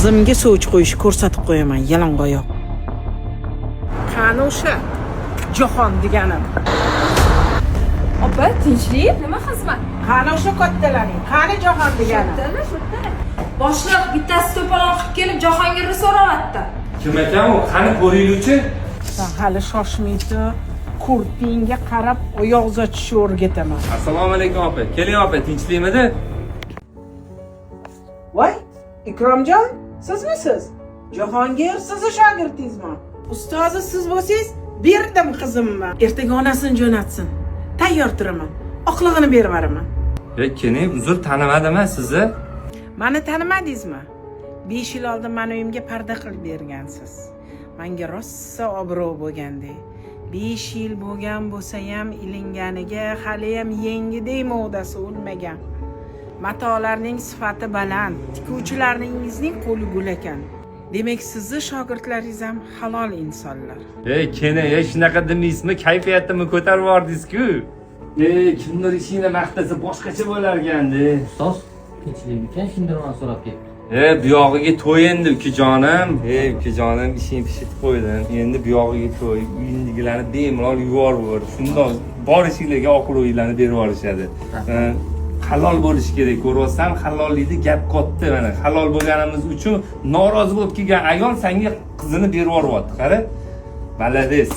qizimga sovchi qo'yishni ko'rsatib qo'yaman, yalang'oyoq. Qani o'sha Jahon deganim. Opa, tinchlik, nima xizmat? Qani o'sha kattalaring, qani Jahon deganim. Sho'rtala. Boshliq bittasi to'polon qilib kelib Jahongirni so'rayapti. Kim ekan u? Qani ko'ringchi? Sen hali shoshmaydi. Kurtingga qarab oyoq uzatishni o'rgataman. Assalomu alaykum opa. Keling opa, tinchlikmidi? Voy, Ikromjon, sizmisiz? Jahongir, sizni shogirdingizmi? Ustozi siz bo'lsangiz, berdim qizimni. Ertaga onasini jo'natsin. Tayyor turaman. Oqlig'ini berib beraman. Keling, uzr, tanimadim-a sizni? Meni tanimadingizmi? 5 yil oldin meni uyimga parda qilib bergansiz. Menga rossa obro' bo'lgandek. 5 yil bo'lgan bo'lsa ham ilinganiga hali ham yengidek modasi o'lmagan. Matolarning sifati baland, tikuvchilaringizning qo'li gul ekan. Demak, sizni shogirdlaringiz ham halol insonlar. Keling, shunaqa demaysizmi? Kayfiyatimni ko'tarib yubordingiz-ku. Kimdir ishingni maqtasa boshqacha bo'lar ekan-da. Ustoz, tinchlik ekan, shundan men so'rab keldim. Bu yog'iga to'y endi ukajonim. Ukajonim ishingni pishitib qo'ydim. Endi bu yog'iga to'y, uyingdagilarni bemalol yuborib, shundoq borishinglarga oqilinglarni berib yuborishadi. Halol bo'lish kerak. Ko'rsan, halollikda gap katta mana. Halol bo'lganimiz uchun norozi bo'lib kelgan ayol senga qizini berib yuboryapti. Qara. Malades.